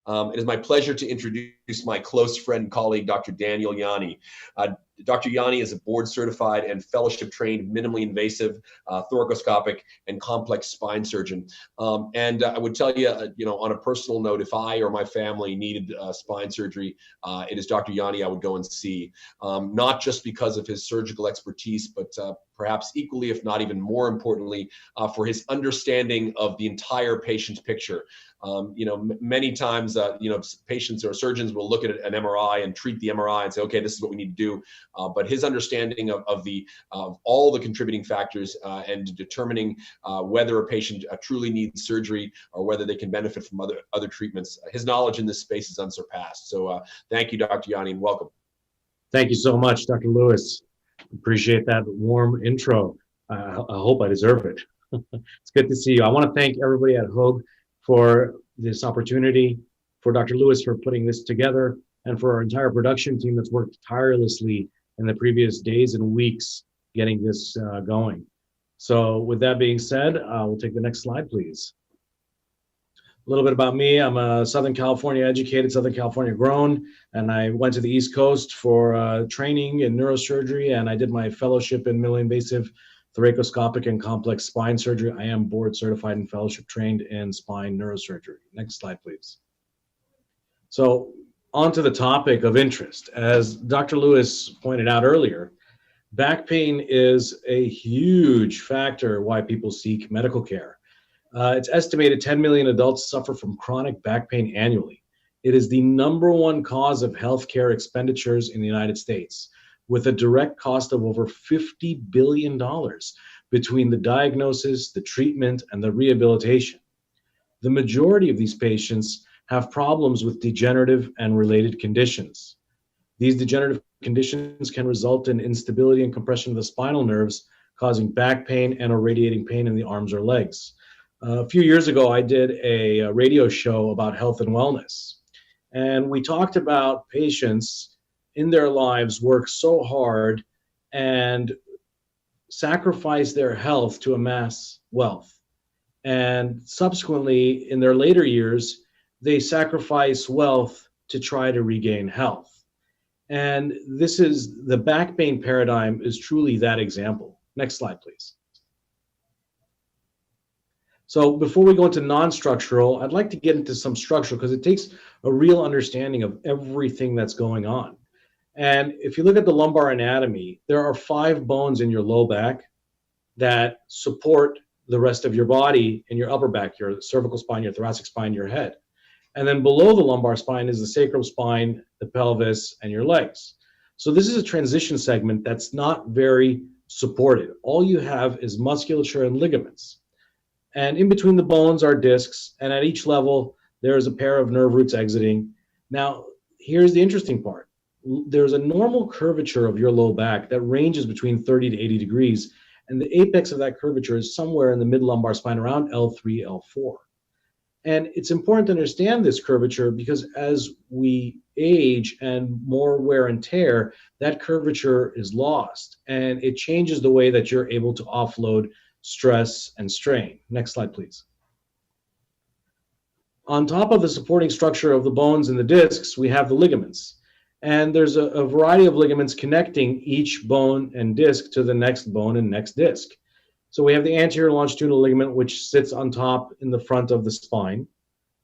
It is my pleasure to introduce my close friend and colleague, Dr. Daniel Yanni. Dr. Yanni is a board-certified and fellowship-trained minimally invasive thoracoscopic and complex spine surgeon. And I would tell you, on a personal note, if I or my family needed spine surgery, it is Dr. Yanni I would go and see, not just because of his surgical expertise, but perhaps equally, if not even more importantly, for his understanding of the entire patient picture. Many times, patients or surgeons will look at an MRI and treat the MRI and say, okay, this is what we need to do. But his understanding of all the contributing factors and determining whether a patient truly needs surgery or whether they can benefit from other treatments, his knowledge in this space is unsurpassed. So thank you, Dr. Yanni, and welcome. Thank you so much, Dr. Lewis. Appreciate that warm intro. I hope I deserve it. It's good to see you. I want to thank everybody at Hoag for this opportunity, for Dr. Lewis for putting this together, and for our entire production team that's worked tirelessly in the previous days and weeks getting this going. So with that being said, we'll take the next slide, please. A little bit about me. I'm a Southern California educated, Southern California grown, and I went to the East Coast for training in neurosurgery, and I did my fellowship in minimally invasive thoracoscopic and complex spine surgery. I am board certified and fellowship trained in spine neurosurgery. Next slide, please. So on to the topic of interest. As Dr. Lewis pointed out earlier, back pain is a huge factor why people seek medical care. It's estimated 10 million adults suffer from chronic back pain annually. It is the #1 cause of healthcare expenditures in the United States, with a direct cost of over $50 billion between the diagnosis, the treatment, and the rehabilitation. The majority of these patients have problems with degenerative and related conditions. These degenerative conditions can result in instability and compression of the spinal nerves, causing back pain and or radiating pain in the arms or legs. A few years ago, I did a radio show about health and wellness, and we talked about patients in their lives work so hard and sacrifice their health to amass wealth. And subsequently, in their later years, they sacrifice wealth to try to regain health. And this is the back pain paradigm is truly that example. Next slide, please. So before we go into non-structural, I'd like to get into some structural because it takes a real understanding of everything that's going on. And if you look at the lumbar anatomy, there are 5 bones in your low back that support the rest of your body in your upper back, your cervical spine, your thoracic spine, your head. And then below the lumbar spine is the sacral spine, the pelvis, and your legs. So this is a transition segment that's not very supported. All you have is musculature and ligaments. And in between the bones are discs, and at each level, there is a pair of nerve roots exiting. Now, here's the interesting part. There's a normal curvature of your low back that ranges between 30 to 80 degrees, and the apex of that curvature is somewhere in the mid-lumbar spine around L3, L4. And it's important to understand this curvature because as we age and more wear and tear, that curvature is lost, and it changes the way that you're able to offload stress and strain. Next slide, please. On top of the supporting structure of the bones and the discs, we have the ligaments. And there's a variety of ligaments connecting each bone and disc to the next bone and next disc. So we have the anterior longitudinal ligament, which sits on top in the front of the spine.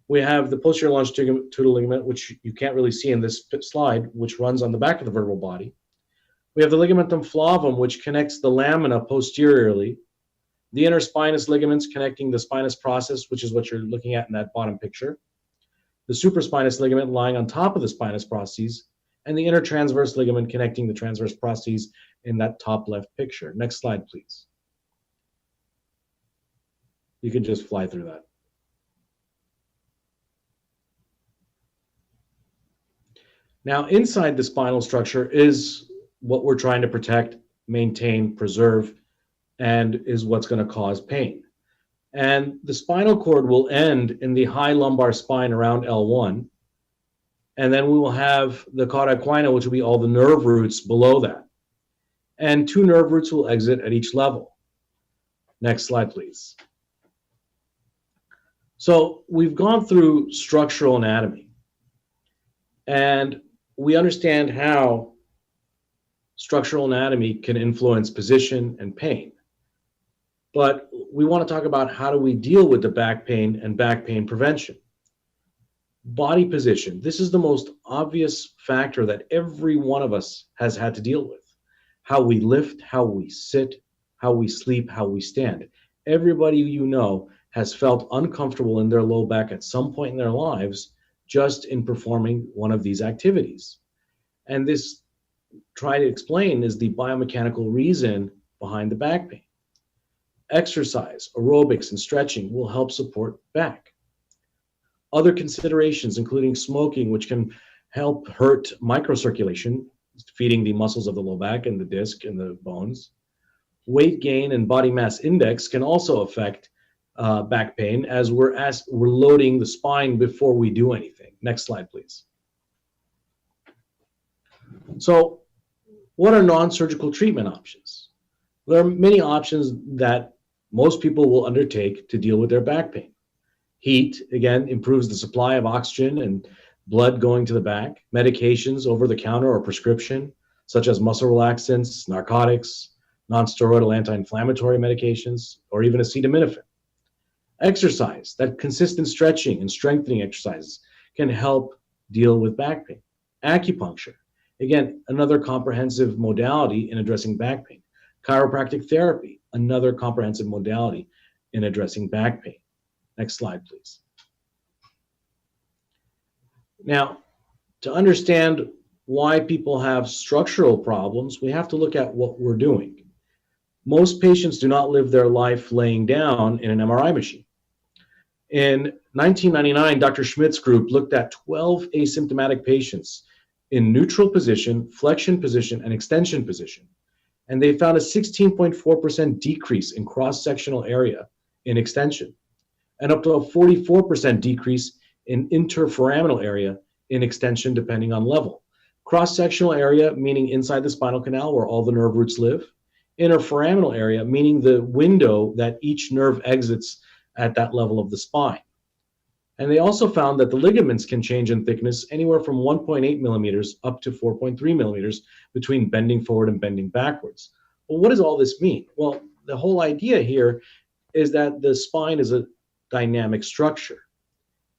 We have the posterior longitudinal ligament, which you can't really see in this slide, which runs on the back of the vertebral body. We have the ligamentum flavum, which connects the lamina posteriorly. The interspinous ligaments connecting the spinous process, which is what you're looking at in that bottom picture. The supraspinous ligament lying on top of the spinous processes, and the intertransverse ligament connecting the transverse processes in that top left picture. Next slide, please. You can just fly through that. Now, inside the spinal structure is what we're trying to protect, maintain, preserve, and is what's going to cause pain. And the spinal cord will end in the high lumbar spine around L1. And then we will have the cauda equina, which will be all the nerve roots below that. And 2 nerve roots will exit at each level. Next slide, please. So we've gone through structural anatomy. And we understand how structural anatomy can influence position and pain. But we want to talk about how do we deal with the back pain and back pain prevention. Body position. This is the most obvious factor that every one of us has had to deal with. How we lift, how we sit, how we sleep, how we stand. Everybody you know has felt uncomfortable in their low back at some point in their lives just in performing one of these activities. And this, try to explain, is the biomechanical reason behind the back pain. Exercise, aerobics, and stretching will help support back. Other considerations, including smoking, which can help hurt microcirculation, feeding the muscles of the low back and the disc and the bones. Weight gain and body mass index can also affect back pain as we're loading the spine before we do anything. Next slide, please. So what are non-surgical treatment options? There are many options that most people will undertake to deal with their back pain. Heat, again, improves the supply of oxygen and blood going to the back. Medications, over-the-counter or prescription, such as muscle relaxants, narcotics, non-steroidal anti-inflammatory medications, or even acetaminophen. Exercise, that consistent stretching and strengthening exercises can help deal with back pain. Acupuncture, again, another comprehensive modality in addressing back pain. Chiropractic therapy, another comprehensive modality in addressing back pain. Next slide, please. Now, to understand why people have structural problems, we have to look at what we're doing. Most patients do not live their life laying down in an MRI machine. In 1999, Dr. Schmidt's group looked at 12 asymptomatic patients in neutral position, flexion position, and extension position. And they found a 16.4% decrease in cross-sectional area in extension, and up to a 44% decrease in interforaminal area in extension, depending on level. Cross-sectional area, meaning inside the spinal canal where all the nerve roots live. Interforaminal area, meaning the window that each nerve exits at that level of the spine. And they also found that the ligaments can change in thickness anywhere from 1.8 millimeters up to 4.3 millimeters between bending forward and bending backwards. Well, what does all this mean? Well, the whole idea here is that the spine is a dynamic structure,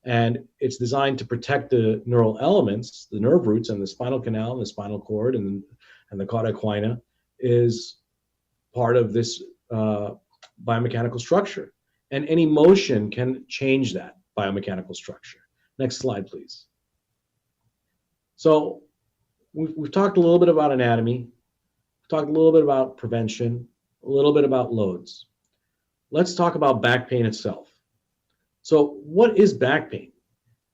and it's designed to protect the neural elements, the nerve roots and the spinal canal and the spinal cord and the cauda equina is part of this biomechanical structure. And any motion can change that biomechanical structure. Next slide, please. So we've talked a little bit about anatomy, we've talked a little bit about prevention, a little bit about loads. Let's talk about back pain itself. So what is back pain?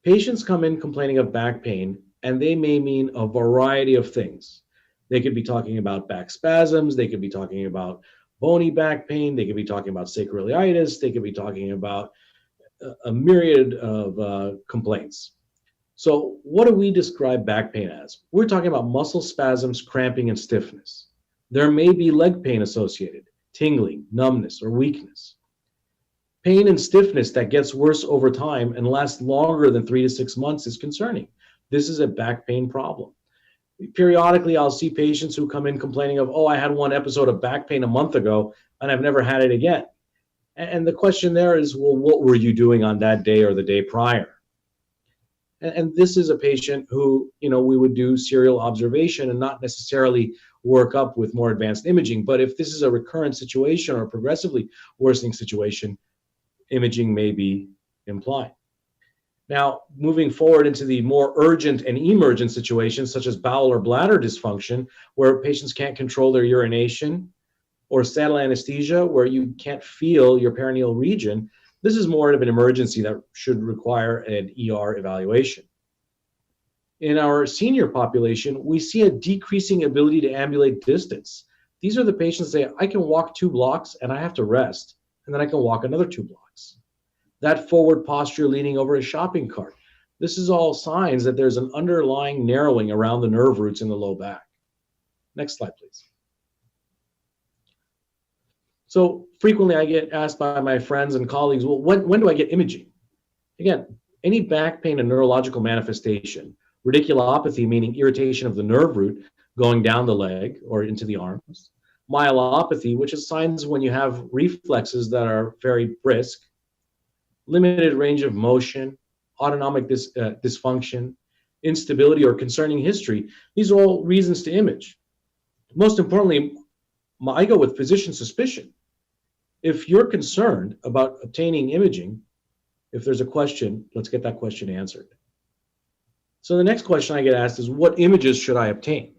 Patients come in complaining of back pain, and they may mean a variety of things. They could be talking about back spasms, they could be talking about bony back pain, they could be talking about sacroiliitis, they could be talking about a myriad of complaints. So what do we describe back pain as? We're talking about muscle spasms, cramping, and stiffness. There may be leg pain associated, tingling, numbness, or weakness. Pain and stiffness that gets worse over time and lasts longer than 3 to 6 months is concerning. This is a back pain problem. Periodically, I'll see patients who come in complaining of, oh, I had one episode of back pain a month ago and I've never had it again. And the question there is, well, what were you doing on that day or the day prior? And this is a patient who, we would do serial observation and not necessarily work up with more advanced imaging. But if this is a recurrent situation or a progressively worsening situation, imaging may be implied. Now, moving forward into the more urgent and emergent situations, such as bowel or bladder dysfunction, where patients can't control their urination, or saddle anesthesia, where you can't feel your perineal region, this is more of an emergency that should require an ER evaluation. In our senior population, we see a decreasing ability to ambulate distance. These are the patients that say, I can walk 2 blocks and I have to rest, and then I can walk another 2 blocks. That forward posture leaning over a shopping cart. This is all signs that there's an underlying narrowing around the nerve roots in the low back. Next slide, please. So frequently I get asked by my friends and colleagues, well, when do I get imaging? Again, any back pain and neurological manifestation radiculopathy, meaning irritation of the nerve root going down the leg or into the arms, myelopathy, which is signs when you have reflexes that are very brisk, limited range of motion, autonomic dysfunction, instability, or concerning history. These are all reasons to image. Most importantly, I go with physician suspicion. If you're concerned about obtaining imaging, if there's a question, let's get that question answered. So the next question I get asked is, what images should I obtain?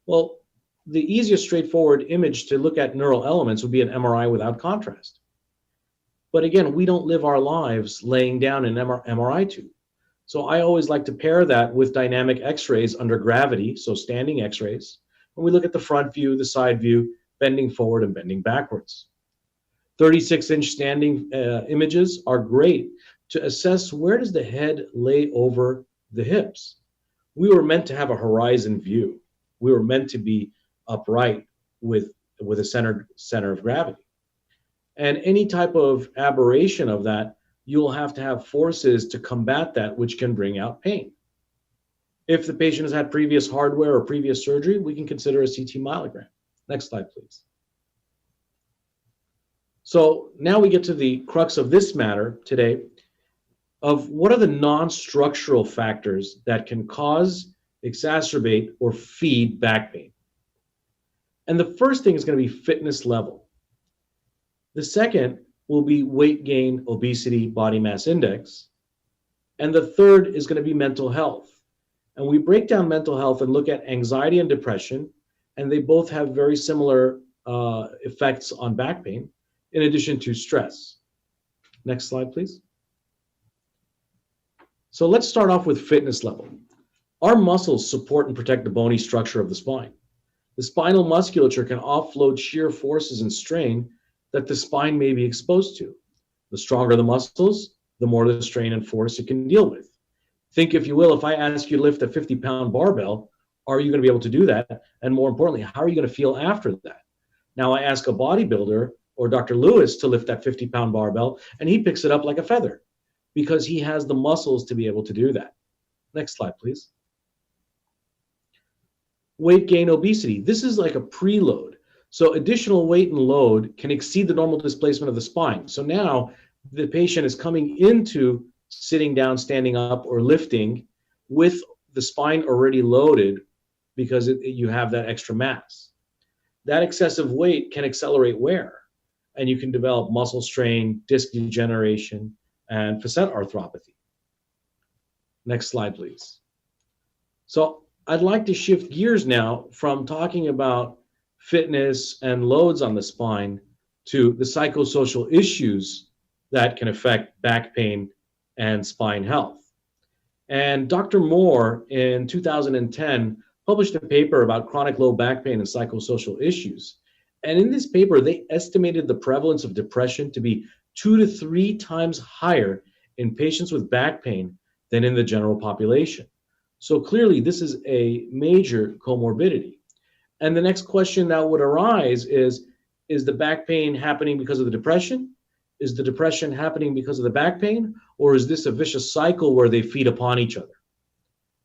Well, the easiest straightforward image to look at neural elements would be an MRI without contrast. But again, we don't live our lives laying down an MRI tube. So I always like to pair that with dynamic x-rays under gravity, so standing x-rays. And we look at the front view, the side view, bending forward and bending backwards. 36-inch standing images are great to assess where does the head lay over the hips. We were meant to have a horizon view. We were meant to be upright with a center of gravity. And any type of aberration of that, you'll have to have forces to combat that, which can bring out pain. If the patient has had previous hardware or previous surgery, we can consider a CT myelogram. Next slide, please. So now we get to the crux of this matter today of what are the non-structural factors that can cause, exacerbate, or feed back pain. And the first thing is going to be fitness level. The second will be weight gain, obesity, body mass index. And the third is going to be mental health. And we break down mental health and look at anxiety and depression, and they both have very similar effects on back pain, in addition to stress. Next slide, please. So let's start off with fitness level. Our muscles support and protect the bony structure of the spine. The spinal musculature can offload shear forces and strain that the spine may be exposed to. The stronger the muscles, the more the strain and force it can deal with. Think, if you will, if I ask you to lift a 50-pound barbell, are you going to be able to do that? And more importantly, how are you going to feel after that? Now I ask a bodybuilder or Dr. Lewis to lift that 50-pound barbell, and he picks it up like a feather because he has the muscles to be able to do that. Next slide, please. Weight gain, obesity. This is like a preload. So additional weight and load can exceed the normal displacement of the spine. So now the patient is coming into sitting down, standing up, or lifting with the spine already loaded because you have that extra mass. That excessive weight can accelerate wear, and you can develop muscle strain, disc degeneration, and facet arthropathy. Next slide, please. So I'd like to shift gears now from talking about fitness and loads on the spine to the psychosocial issues that can affect back pain and spine health. And Dr. Moore in 2010 published a paper about chronic low back pain and psychosocial issues. And in this paper, they estimated the prevalence of depression to be 2 to 3 times higher in patients with back pain than in the general population. So clearly, this is a major comorbidity. And the next question that would arise is the back pain happening because of the depression? Is the depression happening because of the back pain? Or is this a vicious cycle where they feed upon each other?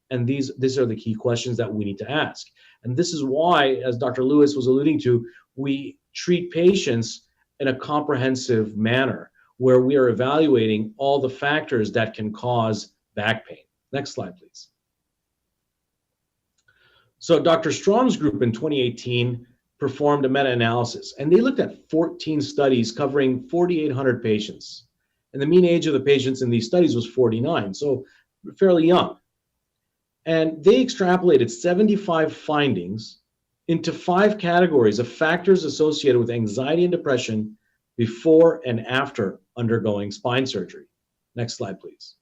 And these are the key questions that we need to ask. And this is why, as Dr. Lewis was alluding to, we treat patients in a comprehensive manner where we are evaluating all the factors that can cause back pain. Next slide, please. So Dr. Strom's group in 2018 performed a meta-analysis, and they looked at 14 studies covering 4,800 patients. And the mean age of the patients in these studies was 49, so fairly young. And they extrapolated 75 findings into 5 categories of factors associated with anxiety and depression before and after undergoing spine surgery. Next slide, please.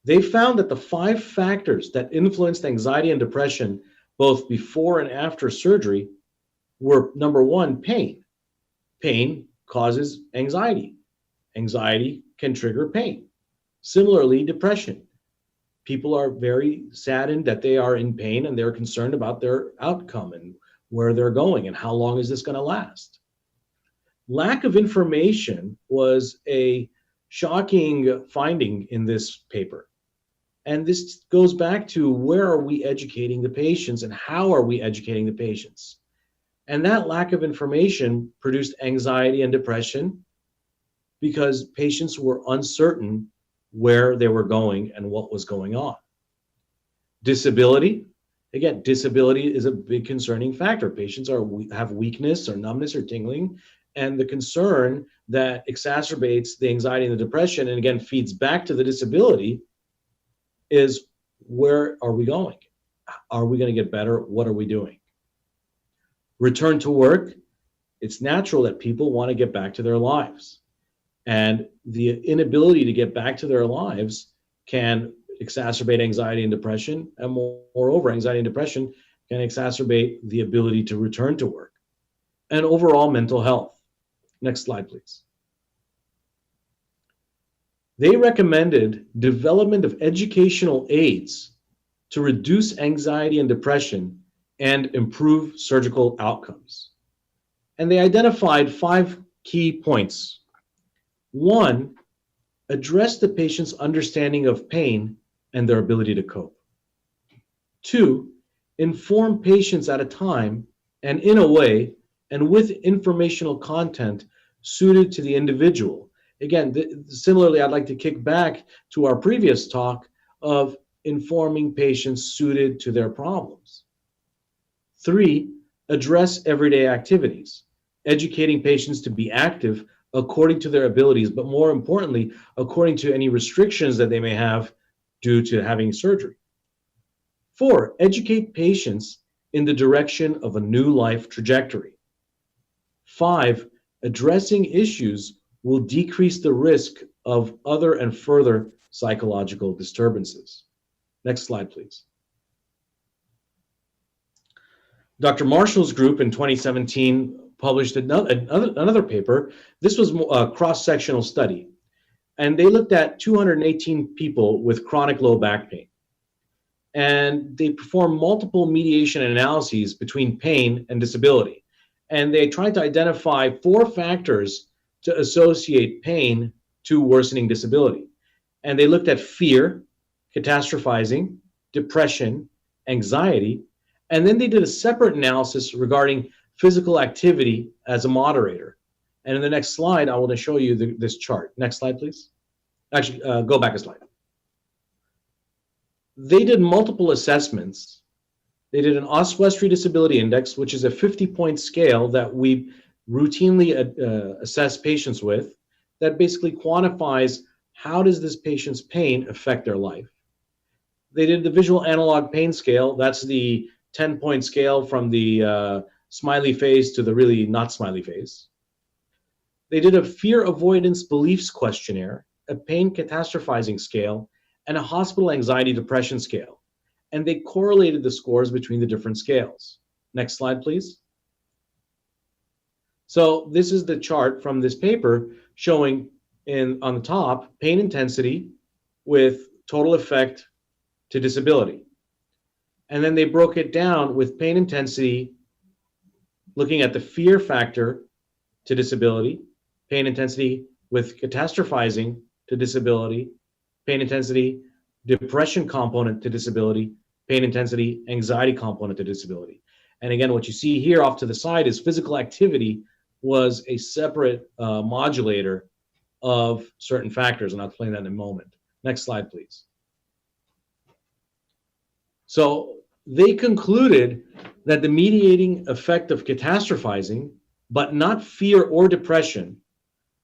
They found that the 5 factors that influenced anxiety and depression both before and after surgery were, number 1, pain. Pain causes anxiety. Anxiety can trigger pain. Similarly, depression. People are very saddened that they are in pain and they're concerned about their outcome and where they're going and how long is this going to last. Lack of information was a shocking finding in this paper. And this goes back to where are we educating the patients and how are we educating the patients? And that lack of information produced anxiety and depression because patients were uncertain where they were going and what was going on. Disability, again, disability is a big concerning factor. Patients have weakness or numbness or tingling, and the concern that exacerbates the anxiety and the depression, and again, feeds back to the disability, is where are we going? Are we going to get better? What are we doing? Return to work. It's natural that people want to get back to their lives. And the inability to get back to their lives can exacerbate anxiety and depression. And moreover, anxiety and depression can exacerbate the ability to return to work. And overall mental health. Next slide, please. They recommended development of educational aids to reduce anxiety and depression and improve surgical outcomes. And they identified 5 key points. 1, address the patient's understanding of pain and their ability to cope. 2, inform patients at a time and in a way and with informational content suited to the individual. Again, similarly, I'd like to kick back to our previous talk of informing patients suited to their problems. 3, address everyday activities, educating patients to be active according to their abilities, but more importantly, according to any restrictions that they may have due to having surgery. 4, educate patients in the direction of a new life trajectory. 5, addressing issues will decrease the risk of other and further psychological disturbances. Next slide, please. Dr. Marshall's group in 2017 published another paper. This was a cross-sectional study, and they looked at 218 people with chronic low back pain. And they performed multiple mediation analyses between pain and disability. And they tried to identify 4 factors to associate pain to worsening disability. And they looked at fear, catastrophizing, depression, anxiety, and then they did a separate analysis regarding physical activity as a moderator. And in the next slide, I want to show you this chart. Next slide, please. Actually, go back a slide. They did multiple assessments. They did an Oswestry Disability Index, which is a 50-point scale that we routinely assess patients with, that basically quantifies how does this patient's pain affect their life. They did the Visual Analog Pain Scale. That's the 10-point scale from the smiley face to the really not smiley face. They did a Fear Avoidance Beliefs Questionnaire, a Pain Catastrophizing Scale, and a Hospital Anxiety Depression Scale. And they correlated the scores between the different scales. Next slide, please. So this is the chart from this paper showing on the top, pain intensity with total effect to disability. And then they broke it down with pain intensity, looking at the fear factor to disability, pain intensity with catastrophizing to disability, pain intensity, depression component to disability, pain intensity, anxiety component to disability. And again, what you see here off to the side is physical activity was a separate modulator of certain factors, and I'll explain that in a moment. Next slide, please. So they concluded that the mediating effect of catastrophizing, but not fear or depression,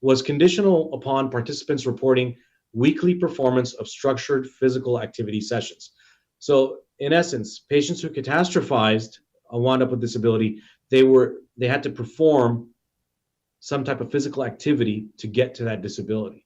was conditional upon participants reporting weekly performance of structured physical activity sessions. So in essence, patients who catastrophized wound up with disability, they had to perform some type of physical activity to get to that disability.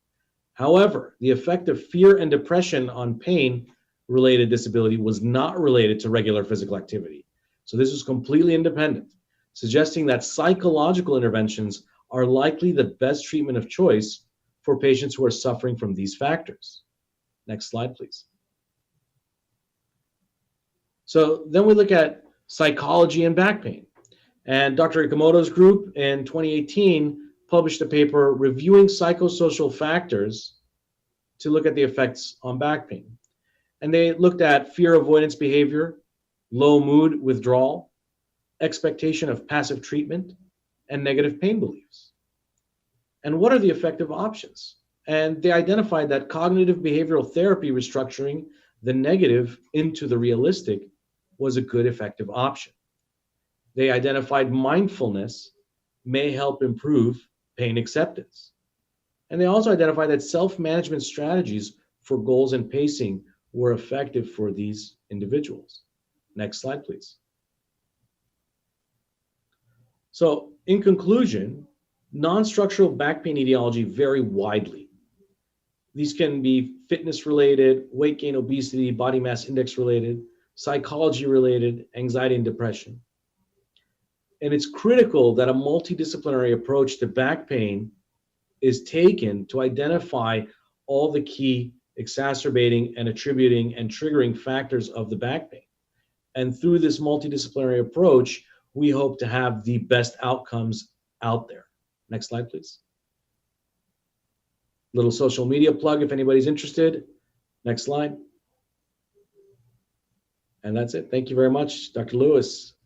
However, the effect of fear and depression on pain-related disability was not related to regular physical activity. So this was completely independent, suggesting that psychological interventions are likely the best treatment of choice for patients who are suffering from these factors. Next slide, please. So then we look at psychology and back pain. And Dr. Ikamoto's group in 2018 published a paper reviewing psychosocial factors to look at the effects on back pain. And they looked at fear avoidance behavior, low mood withdrawal, expectation of passive treatment, and negative pain beliefs. And what are the effective options? And they identified that cognitive behavioral therapy restructuring the negative into the realistic was a good effective option. They identified mindfulness may help improve pain acceptance. And they also identified that self-management strategies for goals and pacing were effective for these individuals. Next slide, please. So in conclusion, non-structural back pain etiology vary widely. These can be fitness related, weight gain, obesity, body mass index related, psychology related, anxiety and depression. And it's critical that a multidisciplinary approach to back pain is taken to identify all the key exacerbating and attributing and triggering factors of the back pain. And through this multidisciplinary approach, we hope to have the best outcomes out there. Next slide, please. Little social media plug if anybody's interested. Next slide. And that's it. Thank you very much, Dr. Lewis.